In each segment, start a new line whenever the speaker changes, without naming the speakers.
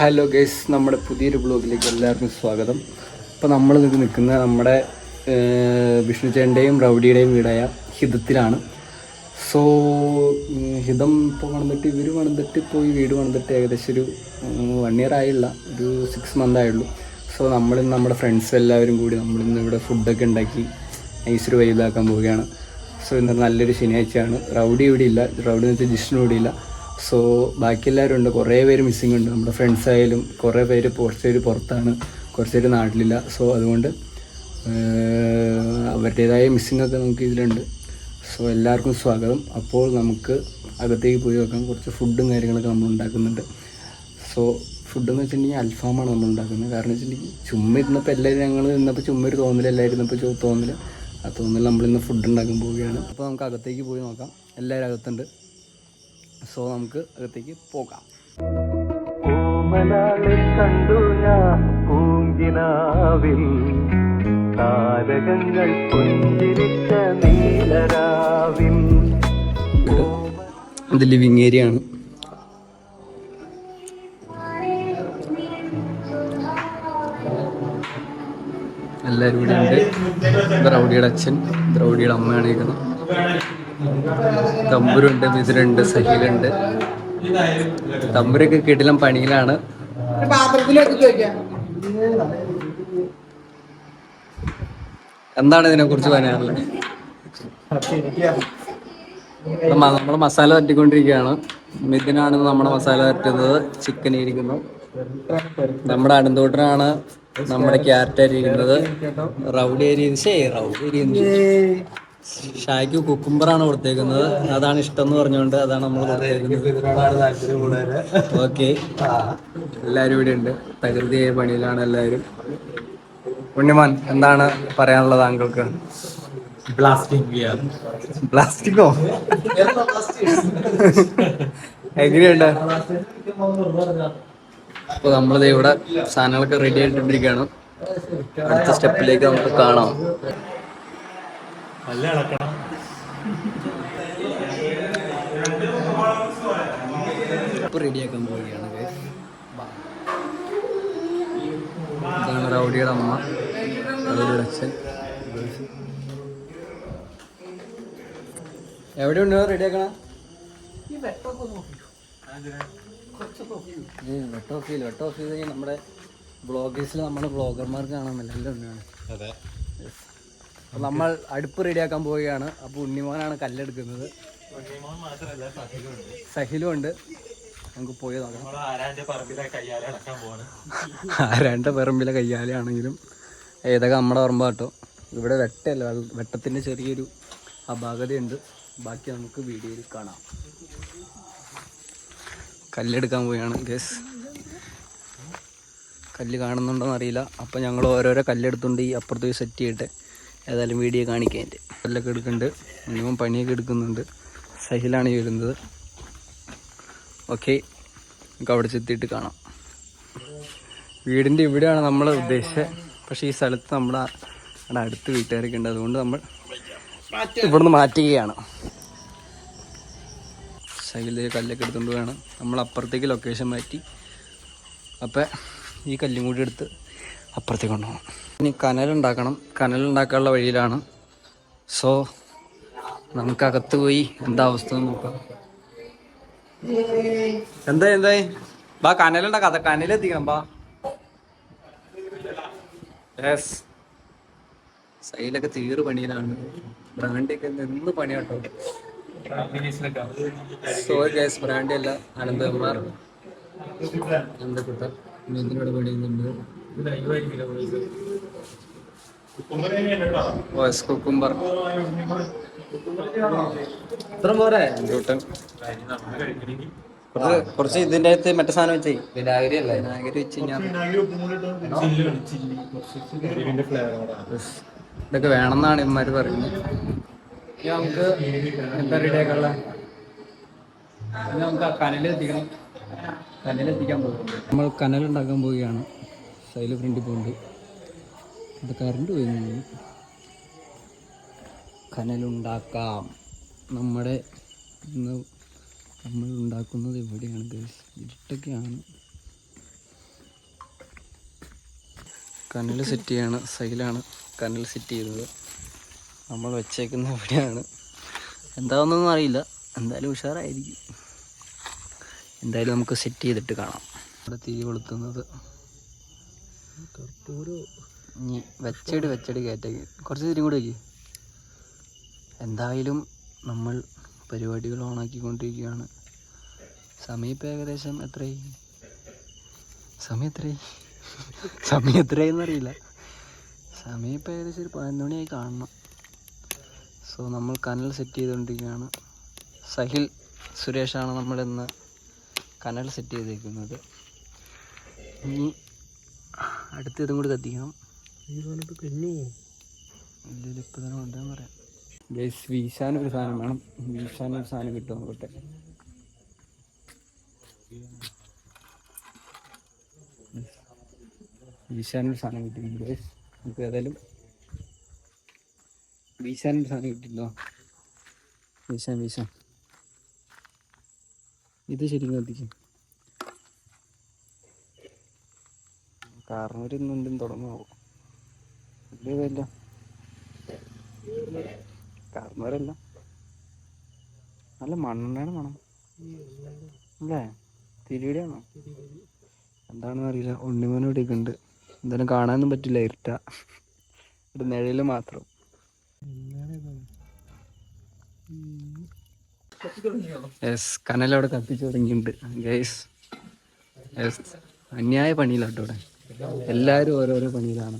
Hello guys, നമ്മുടെ പുതിയൊരു ബ്ലോഗിലേക്ക് എല്ലാവർക്കും സ്വാഗതം. ഇപ്പോൾ നമ്മൾ നിൽക്കുന്നത് നമ്മുടെ വിഷ്ണു ചേട്ടൻ്റെയും റൗഡിയുടെയും വീടായ ഹിതത്തിലാണ്. സോ ഹിതം ഇപ്പോൾ ഇവർ പണിതിട്ട് പോയി വീട് പണിതിട്ട് ഏകദേശം ഒരു 1 year ആയില്ല, ഒരു 6 month ആയുള്ളൂ. സോ നമ്മളിന്ന് നമ്മുടെ ഫ്രണ്ട്സ് എല്ലാവരും കൂടി നമ്മളിന്ന് ഇവിടെ ഫുഡൊക്കെ ഉണ്ടാക്കി നൈസൊരു വൈബാക്കാൻ പോവുകയാണ്. സോ ഇന്ന് നല്ലൊരു ശനിയാഴ്ചയാണ്. റൗഡി ഇവിടെ ഇല്ല, റൗഡി എന്ന് വെച്ചാൽ ജിഷ്ണു ഇവിടെ ഇല്ല. സോ ബാക്കി എല്ലാവരും ഉണ്ട്, കുറേ പേര് മിസ്സിങ് ഉണ്ട്. നമ്മുടെ ഫ്രണ്ട്സ് ആയാലും കുറേ പേര്, കുറച്ച് പേര് പുറത്താണ്, കുറച്ച് പേര് നാട്ടിലില്ല. സോ അതുകൊണ്ട് അവരുടേതായ മിസ്സിങ് ഒക്കെ നമുക്ക് ഇതിലുണ്ട്. സോ എല്ലാവർക്കും സ്വാഗതം. അപ്പോൾ നമുക്ക് അകത്തേക്ക് പോയി നോക്കാം. കുറച്ച് ഫുഡും കാര്യങ്ങളൊക്കെ നമ്മൾ ഉണ്ടാക്കുന്നുണ്ട്. സോ ഫുഡെന്ന് വെച്ചിട്ടുണ്ടെങ്കിൽ അൽഫാമാണ് നമ്മൾ ഉണ്ടാക്കുന്നത്. കാരണം വെച്ചിട്ടുണ്ടെങ്കിൽ ചുമ്മാ ഇരുന്നപ്പോൾ എല്ലാവരും ഞങ്ങൾ ഇന്നപ്പോൾ ചുമ്മാ ഒരു തോന്നൽ, എല്ലാവരും ഇരുന്നപ്പോൾ തോന്നൽ, ആ തോന്നൽ നമ്മളിന്ന് ഫുഡ് ഉണ്ടാക്കാൻ പോവുകയാണ്. അപ്പോൾ നമുക്ക് അകത്തേക്ക് പോയി നോക്കാം. എല്ലാവരും അകത്തുണ്ട്. സോ നമുക്ക് അകത്തേക്ക് പോകാം. കണ്ടു ഞാൻ പൂങ്കിനാവിൽ താരകങ്ങൾ പുഞ്ചിരിച്ച നീലരാവിൽ. ഇത് ലിവിങ് ഏരിയ ആണ്. എല്ലാവരും ഇവിടെ ഉണ്ട്. ദ്രൗഡിയുടെ അച്ഛൻ, ദ്രൗഡിയുടെ അമ്മയാണ് ഇരിക്കുന്നത്. തമ്പുരുണ്ട്, മിഥുനുണ്ട്, സഹീലുണ്ട്. തമ്പുരൊക്കെ കിടിലം പണിയിലാണ്. എന്താണ് ഇതിനെ കുറിച്ച് പറയാനുള്ളത്? നമ്മൾ മസാല തട്ടിക്കൊണ്ടിരിക്കുകയാണ്. മിഥുനാണ് നമ്മുടെ മസാല തട്ടുന്നത്. ചിക്കൻ ഇരിക്കുന്നു. നമ്മുടെ അനന്തോട്ടനാണ് നമ്മുടെ ക്യാരറ്റ് അരിയിരിക്കുന്നത്. റൗഡി അരിയുന്നത് ഷായ്ക്ക് കുക്കുംബറാണ് കൊടുത്തേക്കുന്നത്. അതാണ് ഇഷ്ടം എന്ന് പറഞ്ഞുകൊണ്ട് അതാണ് നമ്മൾ കൊടുത്തേക്കുന്നത്. ഓക്കെ, എല്ലാവരും ഇവിടെ ഉണ്ട്. തകൃതിയായ പണിയിലാണ് എല്ലാവരും. ഉണ്ണിമാൻ, എന്താണ് പറയാനുള്ളത് താങ്കൾക്ക്? പ്ലാസ്റ്റിക്കോ എങ്ങനെയുണ്ട്? അപ്പോൾ നമ്മളിത് ഇവിടെ സാധനങ്ങളൊക്കെ റെഡി ആയിട്ടിരിക്കുകയാണ്. അടുത്ത സ്റ്റെപ്പിലേക്ക് നമുക്ക് കാണാം. ഇപ്പോൾ റെഡിയാക്കാൻ പോവുകയാണ്. ഇതാണ് റൗഡിയുടെ അമ്മ, റൗഡിയുടെ അച്ഛൻ. എവിടെയുണ്ടോ റെഡിയാക്കണ? വെട്ട ഓഫ് ചെയ്ത് നമ്മുടെ ബ്ലോഗേഴ്സിൽ നമ്മുടെ ബ്ലോഗർമാർക്ക് കാണാൻ എല്ലാം ഉണ്ടാണ്. അപ്പോൾ നമ്മൾ അടുപ്പ് റെഡിയാക്കാൻ പോവുകയാണ്. അപ്പോൾ ഉണ്ണിമോനാണ് കല്ലെടുക്കുന്നത്. സഹിലും ഉണ്ട്. നമുക്ക് പോയി നോക്കാം. ആരാൻ്റെ പറമ്പിലെ കയ്യാലാണെങ്കിലും ഏതൊക്കെ നമ്മുടെ പറമ്പാട്ടോ. ഇവിടെ വെട്ടല്ല, വെട്ടത്തിൻ്റെ ചെറിയൊരു അപാകതയുണ്ട്. ബാക്കി നമുക്ക് വീഡിയോയിൽ കാണാം. കല്ലെടുക്കാൻ പോവുകയാണ് ഗസ്. കല്ല് കാണുന്നുണ്ടോയെന്ന് അറിയില്ല. അപ്പോൾ ഞങ്ങൾ ഓരോരോ കല്ലെടുത്തുകൊണ്ട് ഈ അപ്പുറത്ത് സെറ്റ് ചെയ്തിട്ട് ഏതായാലും വീഡിയോ കാണിക്കാൻ. എൻ്റെ കല്ലൊക്കെ എടുക്കുന്നുണ്ട്. മിനിമം പണിയൊക്കെ എടുക്കുന്നുണ്ട്. സഹിലാണ് വരുന്നത്. ഓക്കെ, നമുക്ക് അവിടെ ചെത്തിയിട്ട് കാണാം. വീടിൻ്റെ ഇവിടെയാണ് നമ്മൾ ഉദ്ദേശിച്ചത്. പക്ഷേ ഈ സ്ഥലത്ത് നമ്മുടെ അടുത്ത് വീട്ടുകാരൊക്കെ ഉണ്ട്. അതുകൊണ്ട് നമ്മൾ ഇവിടുന്ന് മാറ്റുകയാണ്. സൈഡിൽ കല്ലൊക്കെ എടുത്തുകൊണ്ട് വേണം നമ്മൾ അപ്പുറത്തേക്ക് ലൊക്കേഷൻ മാറ്റി. അപ്പം ഈ കല്ലും കൂടി എടുത്ത് അപ്പുറത്തേക്ക് കൊണ്ടുപോകണം. ഇനി കനലുണ്ടാക്കണം. കനലുണ്ടാക്കാനുള്ള വഴിയിലാണ്. സോ നമുക്കകത്ത് പോയി എന്താ അവസ്ഥ നോക്കാം. എന്തായി ബാ, കനലുണ്ടാക്കാത്ത കനലെത്തിക്കണം ബാ. യെസ്, സൈഡിലൊക്കെ തീറ് പണിയിലാണ്. ബ്രാൻഡിയൊക്കെ നിന്ന് പണിയാട്ടോ. സോറി ഗൈസ്, ബ്രാൻഡി അല്ല, അനന്തകുമാർ അനന്തകുട്ട ഇതിനോട് പണിയുന്നുണ്ട്. കുക്കുംബർ ഇത്ര പോരെ. കുറച്ച് ഇതിൻ്റെ അകത്ത് മറ്റേ സാധനം വെച്ചേ, വിനാഗിരി അല്ല, വിനാഗിരി വെച്ച് കഴിഞ്ഞാൽ ഇതൊക്കെ വേണമെന്നാണ് ഇവന്മാർ പറയുന്നത്. നമുക്ക് എന്താ റെഡിയാക്കാനുള്ള, നമുക്ക് ആ കനലെത്തിക്കണം. കനലെത്തിക്കാൻ പോകും. നമ്മൾ കനലുണ്ടാക്കാൻ പോവുകയാണ്. സൈഡിൽ ഫ്രണ്ടിൽ പോകുന്നുണ്ട്. അത് കറണ്ട് പോയി. കനലുണ്ടാക്കാം. നമ്മുടെ ഇന്ന് നമ്മൾ ഉണ്ടാക്കുന്നത് ഇവിടെയാണ് ഗൈസ്. ഇരുട്ടൊക്കെയാണ്. കനൽ സെറ്റ് ചെയ്യാണ്. സൈലാണ് കനൽ സെറ്റ് ചെയ്തത്. നമ്മൾ വെച്ചേക്കുന്ന എവിടെയാണ് എന്താണെന്നൊന്നും അറിയില്ല. എന്തായാലും ഉഷാറായിരിക്കും. എന്തായാലും നമുക്ക് സെറ്റ് ചെയ്തിട്ട് കാണാം. ഇവിടെ തീ കൊളുത്തുന്നത് ഇനി വെച്ചടി കയറ്റേക്ക് കുറച്ച് തീരും കൂടെ വയ്ക്കും. എന്തായാലും നമ്മൾ പരിപാടികൾ ഓണാക്കിക്കൊണ്ടിരിക്കുകയാണ്. സമയം ഇപ്പം ഏകദേശം എത്രയായി? സമയം എത്രയായെന്നറിയില്ല. സമയം ഇപ്പം ഏകദേശം ഒരു 11 മണിയായി കാണണം. സോ നമ്മൾ കനൽ സെറ്റ് ചെയ്തുകൊണ്ടിരിക്കുകയാണ്. സഹിൽ സുരേഷാണ് നമ്മളിന്ന് കനൽ സെറ്റ് ചെയ്തേക്കുന്നത്. ഇനി അടുത്ത് ഇതും കൂടി കത്തിക്കണം. ഇല്ല ഇപ്പം തന്നെ കൊണ്ടുവരാൻ പറയാം. ഗൈസ് വീശാനൊരു സാധനം വേണം. വീശാനൊരു സാധനം കിട്ടും. നോക്കട്ടെ. വീശാനൊരു സാധനം കിട്ടിയിട്ടുണ്ട് ഗൈസ്. നമുക്ക് ഏതായാലും വീശാനൊരു സാധനം കിട്ടിയിട്ടുണ്ടോ? വീശാൻ ഇത് ശരിക്കും കത്തിക്കും. കാരണവരെന്തും തുടങ്ങാവോ? ഇതല്ല കാരണവരല്ല, നല്ല മണ്ണെണ്ണയാണ് മണം അല്ലേ? തിരിയുടെയാണോ എന്താണെന്ന് അറിയില്ല. ഉണ്ണിമോൻ ഇവിടെയൊക്കെ ഉണ്ട്. എന്തായാലും കാണാനൊന്നും പറ്റില്ല, ഇരുട്ടാ. ഇവിടെ നിഴല് മാത്രം. യെസ്, കനലവിടെ കത്തിച്ചു തുടങ്ങിയിട്ടുണ്ട് ഗൈസ്. യെസ്, അന്യായ പണിയിലാട്ടോ ഇവിടെ. എല്ലാവരും ഓരോരോ പണിയിലാണ്.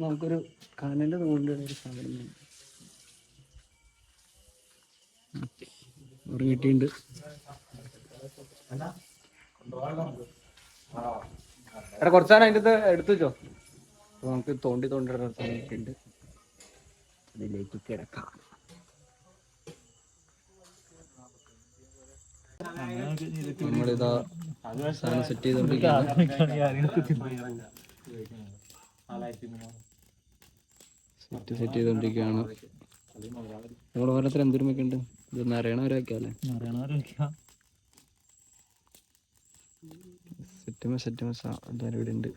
നമുക്കൊരു കനല് തോന്നുന്ന ഒരു സാധനം കിട്ടിയിട്ടുണ്ട്. എടാ കുറച്ചാണ് അതിൻ്റെ എടുത്തു വെച്ചോ. നമുക്ക് തോണ്ടി സാധനം കിട്ടിയിട്ടുണ്ട്. അതിലേക്ക് കിടക്കാം. നമ്മളിതാ സാധനം സെറ്റ് ചെയ്തോണ്ടിരിക്കുകയാണ്. സെറ്റ് ചെയ്തോണ്ടിരിക്കുകയാണ്. നമ്മൾ ഓരോരുത്തർ എന്തൊരുമൊക്കെ ഉണ്ട്. ഇതൊന്നും അറിയണവരൊക്കെ അല്ലേ? സെറ്റ് എന്തായാലും ഇവിടെ ഉണ്ട്.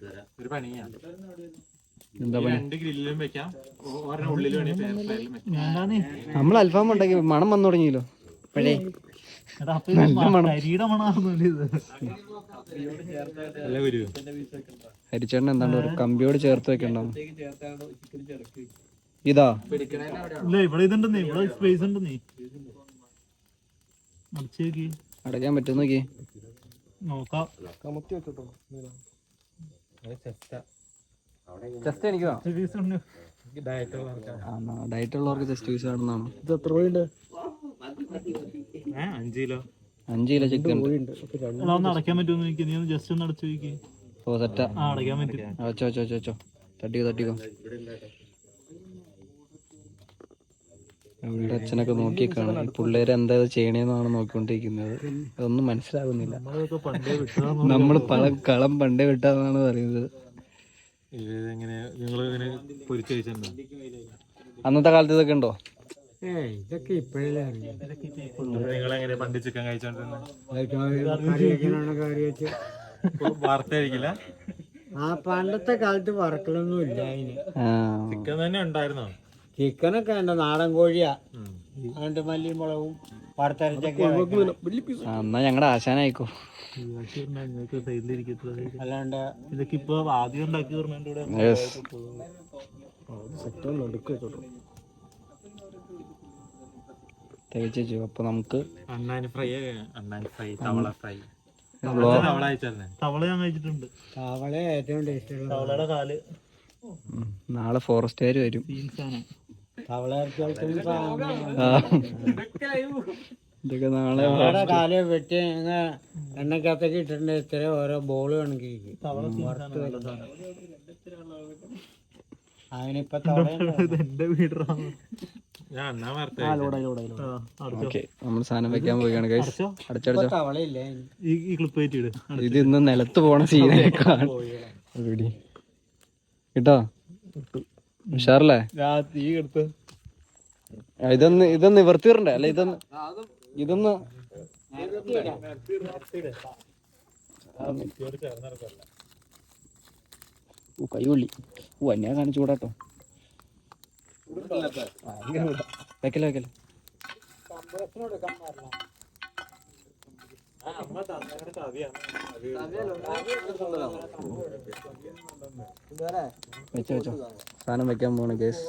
എന്താ പണി? നമ്മൾ അൽഫാം ഉണ്ടാക്കി മണം വന്നു തുടങ്ങിയല്ലോ. പഴേ ഹരിച്ചേട്ടൻ എന്താണ്ട് ഒരു കമ്പിയോട് ചേർത്ത് വെക്കണ്ടോ? ഇതാ അടയ്ക്കാൻ പറ്റും. നോക്കി ജസ്റ്റ് എനിക്ക് ഡയറ്റ് ഉള്ളവർക്ക് ജസ്റ്റ് യൂസ് ആണെന്നാണ്. ഇത് എത്ര രൂപയുണ്ട്? 5 കിലോ ചിക്കൻ
അടയ്ക്കാൻ പറ്റുമോ? ജസ്റ്റ് ഒന്ന് അടച്ചു നോക്കി.
ഓ സെറ്റാ,
അടയ്ക്കാൻ പറ്റും.
വെച്ചോ തട്ടിക്കോ. ഇവിടെ അച്ഛനൊക്കെ നോക്കിയേക്കാണ്. പിള്ളേര് എന്താ ചെയ്യണേന്നാണ് നോക്കിക്കൊണ്ടിരിക്കുന്നത്. അതൊന്നും മനസ്സിലാകുന്നില്ല. നമ്മള് കളം പണ്ടേ വിട്ടാന്നാണ് പറയുന്നത്. അന്നത്തെ കാലത്ത് ഇതൊക്കെ ഉണ്ടോ?
ഇതൊക്കെ ഇപ്പോഴല്ലേ
വാർത്തയായിരിക്കില്ല.
ആ പണ്ടത്തെ കാലത്ത് വറക്കലൊന്നും ഇല്ല. അതിന്
ചിക്കൻ തന്നെ ഉണ്ടായിരുന്നോ?
ചിക്കനൊക്കെ ഉണ്ട്, നാടൻ കോഴിയാ. അതുകൊണ്ട് മല്ലിയും മുളകും വറുത്തരച്ചൊക്കെ.
എന്നാ ഞങ്ങളുടെ ആശാനായിക്കോ.
അല്ലാണ്ട്
ഇതൊക്കെ ഇപ്പൊ ആദ്യം ഉണ്ടാക്കി
തികച്ചു. അപ്പൊ നമുക്ക്
തവള ഞാൻ കഴിച്ചിട്ടുണ്ട്.
തവള ഏറ്റവും ടേസ്റ്റ്.
തവളയുടെ കാല്
നാളെ ഫോറസ്റ്റുകാർ വരും.
തവള
ഇതൊക്കെ നാളെ
കാല് വെട്ടി എണ്ണക്കകത്തേക്ക് ഇട്ടിട്ടുണ്ട്. ഇത്ര ഓരോ ബോള് കണക്കിരിക്കും. അതിനിപ്പോ
നമ്മൾ സാധനം വെക്കാൻ പോവുകയാണ് ഗൈസ്. അടച്ചടച്ചോ.
തവളയില്ലേ
ഈ ക്ലിപ്പ് ആയിട്ട്
ഇത് ഇന്ന് നിലത്ത് പോണ സീനേക്കാണ് കേട്ടോ. ഉഷാറല്ലേ? ഇതൊന്ന് നിവർത്തിയിടണ്ടേ? അല്ല ഇതൊന്ന് കൈ കൊള്ളി. എന്നെ കാണിച്ചു കൂടാട്ടോ. വെക്കല വെക്കല. വെച്ചോ വെച്ചോ. സാധനം വെക്കാൻ പോണ കേസ്.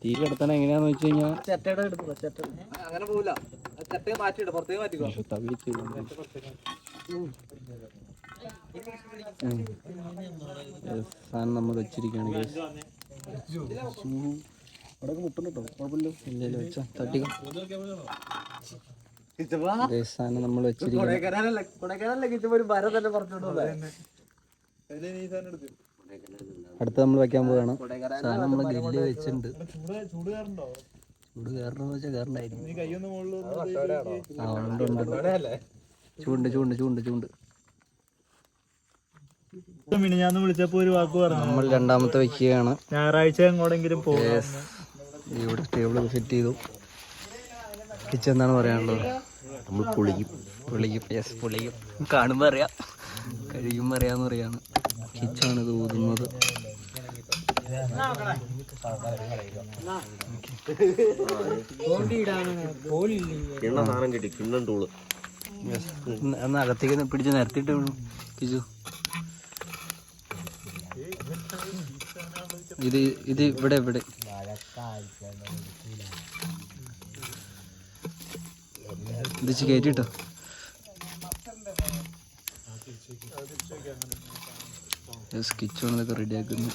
തീ കിടത്തണ എങ്ങനെയാന്ന് വെച്ച് കഴിഞ്ഞാൽ
അങ്ങനെ പോവില്ല. മാറ്റിയിട്ട് പുറത്തേക്ക് മാറ്റിക്കോ.
സാധനം നമ്മൾ വെച്ചിരിക്കുകയാണ് കേസ്. അവിടെ മുട്ടുന്നുണ്ടോ? കുഴപ്പമില്ല. ഇല്ലല്ലോ വെച്ചോ. തട്ടിക്കോ. സാധനം നമ്മൾ വെച്ചിരിക്കുകയാണ്. അടുത്ത് നമ്മൾ വെക്കാൻ പോവുകയാണ്. സാധനം നമ്മൾ ഗ്രില്ല് വെച്ചിട്ടുണ്ട്. ചൂട് കയറണമെന്ന് വെച്ചാൽ കയറണ്ടായിരുന്നു. ആ ഉണ്ട് ചൂണ്ട് ചൂണ്ട് ചൂണ്ട് ചൂണ്ട്.
ഞാൻ വിളിച്ചപ്പോ ഒരു വാക്ക് പറഞ്ഞു.
നമ്മൾ രണ്ടാമത്തെ വെക്കുകയാണ്.
ഞായറാഴ്ച എങ്ങോടെങ്കിലും പോകാം.
ഇവിടെ ടേബിൾ സെറ്റ് ചെയ്തു. കിച്ചൻ എന്താണ് പറയാനുള്ളത്? നമ്മൾ പൊളിക്കും. യെസ് പൊളിക്കും. കാണുമ്പോൾ അറിയാം, കഴിയുമ്പോൾ അറിയാമെന്ന് പറയാണ്. കിച്ചണാണ് ഇത് ഊതുന്നത്. എന്നാ അകത്തേക്ക് പിടിച്ച് നിരത്തിയിട്ട് കിച്ചു. ഇത് ഇവിടെ ഇവിടെ ഇത് കയറ്റിട്ടോ. കിച്ചൺ ഇതൊക്കെ റെഡി ആക്കുന്നു.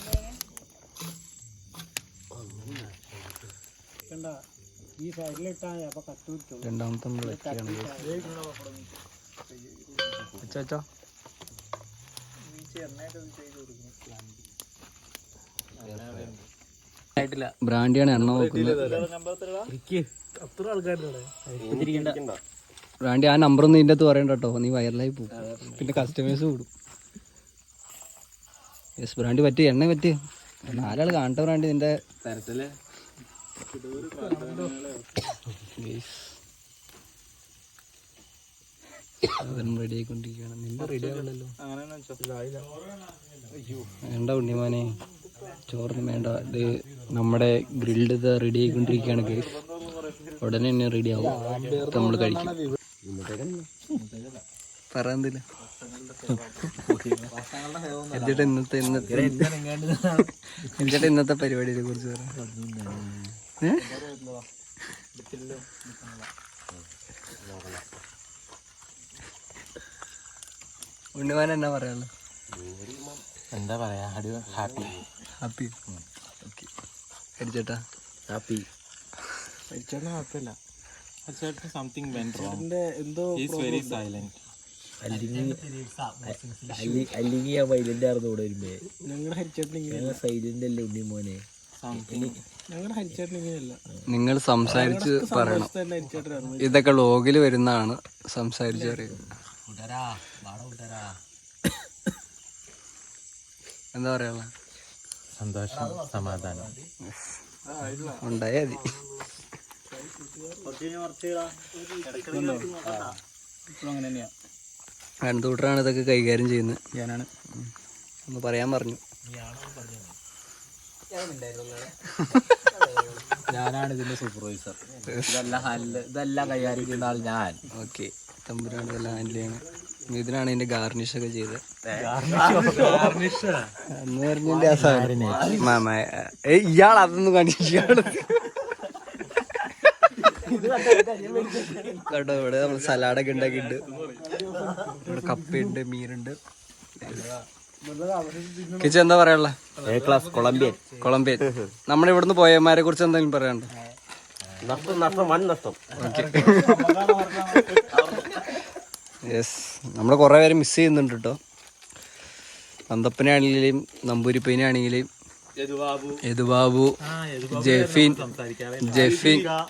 രണ്ടാമത്തെ നമ്മൾ വെക്കുകയാണ്. വെച്ചോ. ബ്രാൻഡിയാണ് എണ്ണ നോക്കുന്നത്. ബ്രാൻഡി ആ നമ്പറൊന്നും ഇതിൻ്റെ അകത്ത് പറയണ്ട കേട്ടോ, നീ വൈറലായി പോകും. പിന്നെ കസ്റ്റമേഴ്സ് കൂടും. യെസ് ബ്രാൻഡി പറ്റി, എണ്ണ പറ്റി. 4 ആൾ കാണട്ടെ ബ്രാൻഡി നിന്റെ തരത്തില്. റെഡി ആയിക്കൊണ്ടിരിക്കുകയാണ്. നിന്റെ റെഡി ആവില്ലല്ലോ. വേണ്ട ഉണ്ണിമാനെ, ചോറിന് വേണ്ട. ഇത് നമ്മുടെ ഗ്രിൽഡ് ഇത് റെഡി ആയിക്കൊണ്ടിരിക്കുകയാണ് കേസ്. ഉടനെ തന്നെ റെഡി ആവും. നമ്മൾ കഴിക്കും. പറയാന്നില്ല. എന്നിട്ട് ഇന്നത്തെ പരിപാടിയെ കുറിച്ച് പറയാം. ഉണ്ണിമാൻ എന്നാ പറയാനുള്ളത്?
എന്താ പറയാ, ഹാപ്പി
ഹാപ്പി. ഓക്കെ അടിച്ചേട്ടാ ഹാപ്പി.
അടിച്ചേട്ടന് കുഴപ്പമില്ല. അടിച്ചേട്ടന് സംതിങ് വെന്റ് റോങ്. എന്തോ ഈസ് വെരി സൈലന്റ്.
അല്ലെങ്കിൽ ആ വൈലന്റ് ആയിരുന്നു ഇവിടെ വരുമ്പേ. ഞങ്ങളുടെ ഹരിച്ചേട്ടൻ സൈലന്റ് അല്ലേ ഉണ്ണി മോനെ? ഞങ്ങളുടെ ഹരിച്ചേട്ടൻ ഇങ്ങനെയല്ല. നിങ്ങൾ സംസാരിച്ച് പറയണം. ഇതൊക്കെ ലോഗിൽ വരുന്നതാണ്. സംസാരിച്ച് അറിയുന്നത്. എന്താ പറയാ?
സന്തോഷം, സമാധാനം
ഉണ്ടായാ മതി. രണ്ടുകൂട്ടറാണ് ഇതൊക്കെ കൈകാര്യം ചെയ്യുന്നത്. ഞാനാണ് ഒന്ന് പറയാൻ പറഞ്ഞു.
ഞാനാണ് ഇതിന്റെ സൂപ്പർവൈസർ. ഇതെല്ലാം കൈകാര്യം ചെയ്യുന്ന ആൾ ഞാൻ.
ഓക്കെ, തമ്പുരാണ് ഇതെല്ലാം ഹാൻഡിൽ ചെയ്യണം. ഇതിനാണ് ഇതിന്റെ ഗാർണിഷ് ഒക്കെ ചെയ്തത്. എന്ന് പറഞ്ഞതിന്റെ ആ സാധനം ഇയാൾ അതൊന്നും കണ്ടിട്ട് കേട്ടോ. ഇവിടെ നമ്മൾ സലാഡൊക്കെ ഉണ്ടാക്കിയിട്ടുണ്ട്. ഇവിടെ കപ്പയുണ്ട്, മീനുണ്ട്. കിച്ചു എന്താ പറയാനുള്ള? കൊളംബിയൻ. നമ്മുടെ ഇവിടുന്ന് പോയമാരെ കുറിച്ച് എന്തെങ്കിലും പറയാനുണ്ടോ? യെസ്, നമ്മൾ കുറേ പേര് മിസ് ചെയ്യുന്നുണ്ട് കേട്ടോ. പന്തപ്പനാണെങ്കിലും നമ്പൂരിപ്പനാണെങ്കിലും യദുബാബു,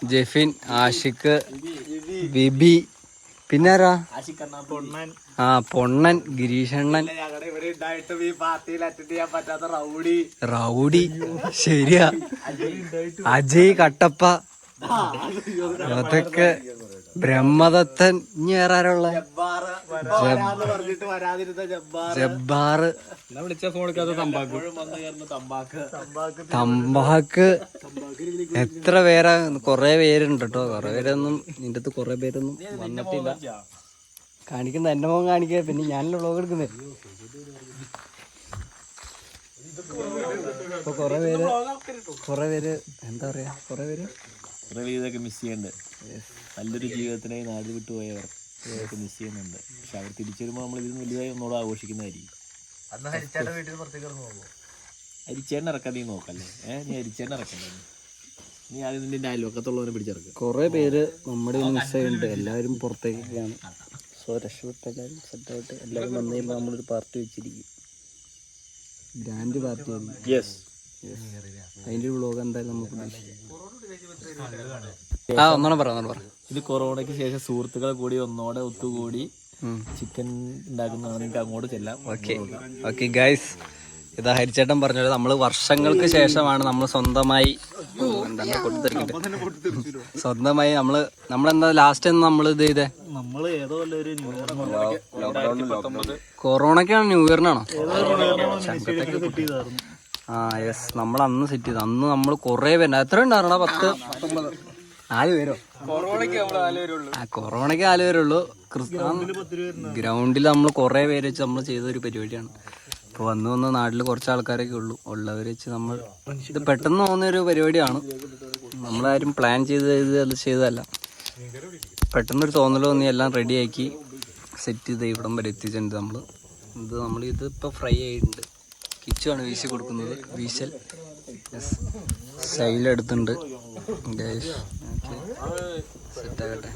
ജെഫിൻ, ആഷിഖ്, ബിബി, പിന്നാരാ? പൊണ്ണൻ, ഗിരീഷണ്ണൻ, റൗഡി, ശരിയാ, അജയ് കട്ടപ്പ. അതൊക്കെ ബ്രഹ്മദത്തൻ ഇനി വേറെ ആരുള്ള
പറഞ്ഞിട്ട് വരാതിരുന്ന
ജബ്ബാറ്
വിളിച്ച ഫോൺ എടുക്കാത്ത
തമ്പാക്ക് എത്ര പേരാ? കൊറേ പേരുണ്ട് കേട്ടോ. കൊറേ പേരൊന്നും നിന്റെ അടുത്ത് കൊറേ പേരൊന്നും വന്നിട്ടില്ല. കാണിക്കുന്ന എന്റെ മുഖം കാണിക്കുക. പിന്നെ ഞാനല്ലേ വ്ളോഗ് എടുക്കുന്നേ. ഇപ്പൊ കൊറേ പേര് എന്താ പറയാ, കൊറേ പേര്
ഇതൊക്കെ മിസ് ചെയ്യണ്ട്. നല്ലൊരു ജീവിതത്തിനായി നാട് വിട്ടു പോയവർ ഇതൊക്കെ മിസ് ചെയ്യുന്നുണ്ട്. പക്ഷെ അവർ തിരിച്ചു വരുമ്പോൾ നമ്മൾ ഇതിന് വലുതായി ഒന്നുകൂടെ ആഘോഷിക്കുന്നതായിരിക്കും. അരിച്ചേട്ടൻ ഇറക്കാൻ നീ നോക്കല്ലേ. നീ അരിച്ചേട്ടൻ ഇറക്കണ്ടേ? നീ ആദ്യം നിന്റെ അയൽവക്കത്തുള്ളവനെ പിടിച്ചിറക്കുക.
കൊറേ പേര് നമ്മുടെ മിസ്സായിട്ടുണ്ട്. എല്ലാവരും പുറത്തേക്കൊക്കെയാണ്. സോ രക്ഷപ്പെട്ട് എല്ലാവരും സെറ്റായിട്ട് എല്ലാവരും വന്നു കഴിയുമ്പോൾ നമ്മളൊരു പാർട്ടി വെച്ചിരിക്കും. ഗ്രാൻഡ് പാർട്ടി ആയിരിക്കും.
യെസ്,
അതിൻ്റെ ഒരു വ്ളോഗ് എന്തായാലും നമുക്ക് ഒന്നോടെ പറ.
ഇത് കൊറോണയ്ക്ക് ശേഷം സുഹൃത്തുക്കളെ കൂടി ഒന്നോടെ ഒത്തുകൂടി ചിക്കൻ ഉണ്ടാക്കുന്നതാണ്. നിങ്ങൾക്ക് അങ്ങോട്ട് ചെല്ലാം.
ഓക്കെ ഗൈസ്, ഇതാ ഹരിച്ചേട്ടൻ പറഞ്ഞത്. നമ്മൾ വർഷങ്ങൾക്ക് ശേഷമാണ് നമ്മൾ സ്വന്തമായി സ്വന്തമായി നമ്മളെന്താ ലാസ്റ്റ് നമ്മൾ ഇത് ചെയ്തേ? കൊറോണക്കാണ്, ന്യൂ ഇയറിനാണോ? ആ യെസ്, നമ്മൾ അന്ന് സെറ്റ് ചെയ്തു. അന്ന് നമ്മൾ കൊറേ പേര്, എത്ര ഉണ്ടായിരുന്ന 4 പേരോ? കൊറോണയ്ക്ക് 4 പേരുള്ളൂ. ഗ്രൗണ്ടിൽ നമ്മൾ കൊറേ പേര് വെച്ച് നമ്മൾ ചെയ്തൊരു പരിപാടിയാണ്. ഇപ്പോൾ വന്ന് നാട്ടിൽ കുറച്ച് ആൾക്കാരൊക്കെ ഉള്ളവർ വെച്ച് നമ്മൾ ഇത് പെട്ടെന്ന് തോന്നിയൊരു പരിപാടിയാണ്. നമ്മളാരും പ്ലാൻ ചെയ്തതല്ല. പെട്ടെന്നൊരു തോന്നൽ തോന്നി എല്ലാം റെഡിയാക്കി സെറ്റ് ചെയ്ത് ഇവിടം വരെ എത്തിച്ചിട്ടുണ്ട്. നമ്മളിത് ഇപ്പോൾ ഫ്രൈ ആയിട്ടുണ്ട്. കിച്ചുവാണ് വീശി കൊടുക്കുന്നത്. വീശൽ സ്റ്റൈലെടുത്തുണ്ട്. സെറ്റാകട്ടെ.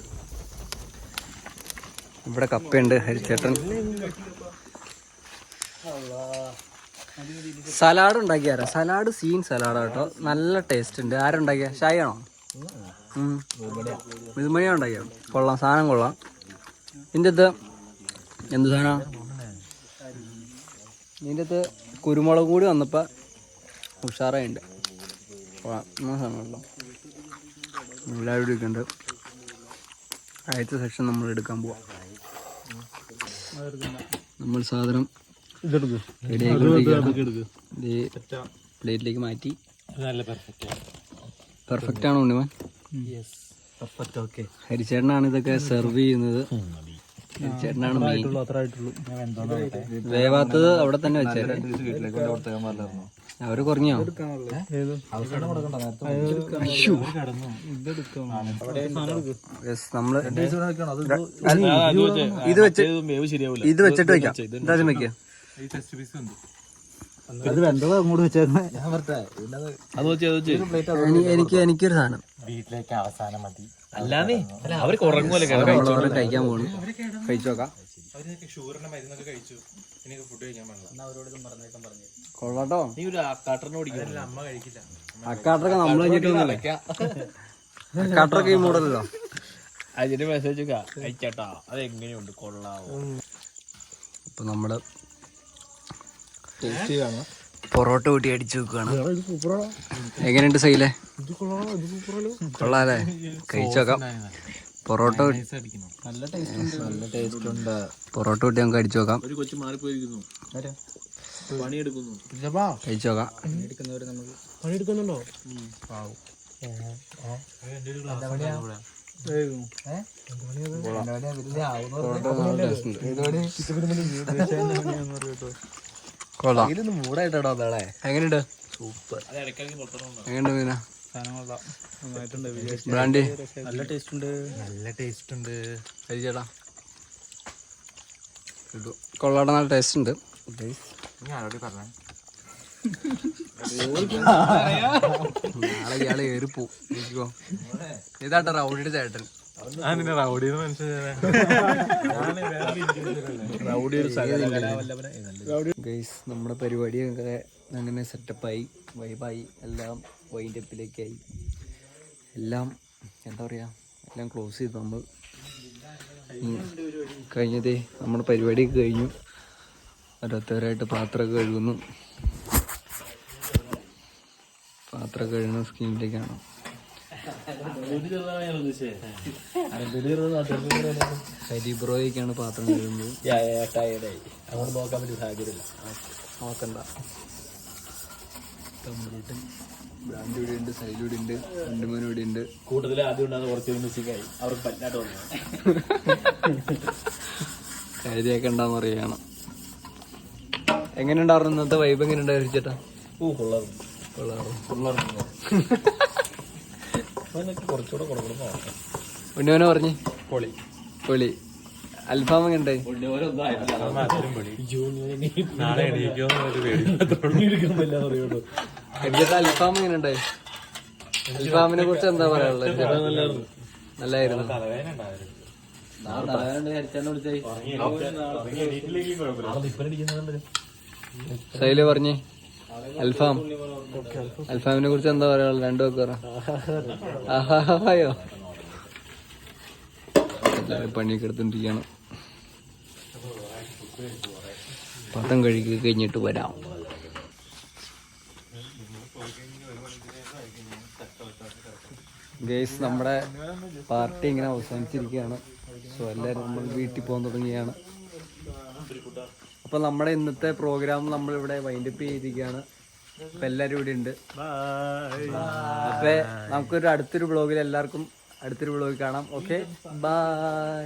ഇവിടെ കപ്പയുണ്ട്. ഹരിച്ചേട്ടൻ സലാഡ് ഉണ്ടാക്കിയാരാ? സലാഡ് സീൻ സലാഡാ കേട്ടോ. നല്ല ടേസ്റ്റ് ഉണ്ട്. ആരുണ്ടാക്കിയ? ഷായാണോ? ഇതുമണിയാണ് ഉണ്ടാക്കിയ. കൊള്ളാം, സാധനം കൊള്ളാം. ഇതിൻ്റെ അകത്ത് എന്ത് സാധനമാണ്? ഇതിൻ്റെ അകത്ത് കുരുമുളക് കൂടി വന്നപ്പോൾ ഉഷാറായിട്ടുണ്ട്. സാധനമല്ലോ എല്ലാവരും ഇരിക്കുന്നുണ്ട്. ആദ്യത്തെ സെക്ഷൻ നമ്മൾ എടുക്കാൻ പോവാം. നമ്മൾ സാധനം പ്ലേറ്റിലേക്ക് മാറ്റി. പെർഫെക്റ്റ് ആണോ ഉണ്ണിമാൻ? ഹരിച്ചേട്ടനാണ് ഇതൊക്കെ സെർവ് ചെയ്യുന്നത്. ഹരിച്ചേട്ടനാണ് മെയിൻ. വേവാത്തത് അവിടെ തന്നെ വെച്ചേരാ. അവര് കുറഞ്ഞോ? നമ്മള് ഇത് വെച്ചിട്ട് വെക്കാം. എന്തായാലും വെക്കാം. എനിക്കൊരു സാധനം
വീട്ടിലേക്ക് അവസാനം മതി.
കഴിക്കാൻ പോണു. കഴിച്ചു നോക്കാം. കൊള്ളാട്ടോ. അക്കാട്ടറൊക്കെ നമ്മൾ കഴിഞ്ഞിട്ടൊന്നുമല്ല. അക്കാട്ടറൊക്കെ ഈ മോഡലല്ലോ.
അതിന്റെ മെസ്സേജ് അയച്ചാട്ടാ. അതെങ്ങനെയുണ്ട്? കൊള്ളാവോ?
ഇപ്പൊ നമ്മള് പൊറോട്ട കൂട്ടി അടിച്ചു വെക്കുകയാണ്. എങ്ങനെയുണ്ട് സൈലേ? കൊള്ളാല്ലേ? കഴിച്ചു നോക്കാം. പൊറോട്ട പൊറോട്ട കൂട്ടി നമുക്ക് അടിച്ചു നോക്കാം. കഴിച്ചു നോക്കാം. കൊള്ളാം. എങ്ങനെയുണ്ട്? സൂപ്പർ. എങ്ങനെയുണ്ട് മീന? ബ്രാൻഡി നല്ല ടേസ്റ്റ് ഉണ്ട്. കഴിച്ചേട്ടാ കൊള്ളാട്ട. നല്ല ടേസ്റ്റ് ഉണ്ട്. നാളെ ഇയാള് ഏറിപ്പോ. ഇതാട്ടോ റൗഡിയുടെ ചേട്ടൻ. നമ്മുടെ പരിപാടിയൊക്കെ അങ്ങനെ സെറ്റപ്പായി, വൈബായി, എല്ലാം വൈൻഡപ്പിലേക്കായി. എല്ലാം എന്താ പറയുക, എല്ലാം ക്ലോസ് ചെയ്തു. നമ്മൾ കഴിഞ്ഞതേ നമ്മുടെ പരിപാടിയൊക്കെ കഴിഞ്ഞു. ഓരോരുത്തരായിട്ട് പാത്രമൊക്കെ കഴുകുന്നു. പാത്രം കഴുകുന്ന സ്കീമിലേക്കാണ്. ഹരി ബ്രോയ്ക്കാണ് പാത്രം കഴുകുന്നത്.
ടയർഡായി അങ്ങോട്ട് നോക്കാൻ പറ്റിയ സാഹചര്യമില്ല.
നോക്കണ്ട. തമ്പൂട്ടൻ ബ്രാൻഡ് ഇവിടെ ഉണ്ട്, സൈഡ് ഇവിടെ ഉണ്ട്, രണ്ടുമൂന്ന് ഇവിടെ ഉണ്ട്.
കൂട്ടത്തിൽ ആദ്യം ഉണ്ടാകുന്ന കുറച്ച് മിസ്സിങ്ങായി അവർക്ക് പറ്റാട്ട് വന്നു.
കരുതിയൊക്കെ ഉണ്ടാന്ന് അറിയണം. എങ്ങനെ ഉണ്ടായിരുന്നു ഇന്നത്തെ വൈബ്? എങ്ങനെ ഉണ്ടായിരുന്നു ചേട്ടാ?
കുറച്ചുകൂടെ കൊടുക്കണം.
ഉണ്ണിമോനെ പറഞ്ഞ് പൊളി. അൽഫാം എങ്ങനെ ഉണ്ടായി? ചേട്ടാ അൽഫാം എങ്ങനെ ഉണ്ടായി? അൽഫാമിനെ കുറിച്ച് എന്താ പറയാനുള്ളത്? നല്ലായിരുന്നു. സൈല് പറഞ്ഞേ അൽഫാമിനെ കുറിച്ച് എന്താ പറയാനുള്ളത്? രണ്ടു പേർക്ക് പറ. ആഹായോ എല്ലാവരും പണിയൊക്കെ എടുത്തോണ്ടിരിക്കുകയാണ്. പത്തം കഴുകി കഴിഞ്ഞിട്ട് വരാം. ഗൈസ്, നമ്മുടെ പാർട്ടി ഇങ്ങനെ അവസാനിച്ചിരിക്കുകയാണ്. സോ എല്ലാവരും നമ്മൾ വീട്ടിൽ പോകാൻ തുടങ്ങിയാണ്. അപ്പോൾ നമ്മുടെ ഇന്നത്തെ പ്രോഗ്രാം നമ്മളിവിടെ വൈൻഡപ്പ് ചെയ്തിരിക്കുകയാണ്. അപ്പം എല്ലാവരും ഇവിടെ ഉണ്ട്. അപ്പം നമുക്കൊരു അടുത്തൊരു വ്ളോഗിൽ എല്ലാവർക്കും അടുത്തൊരു വ്ളോഗ് കാണാം. Okay, by.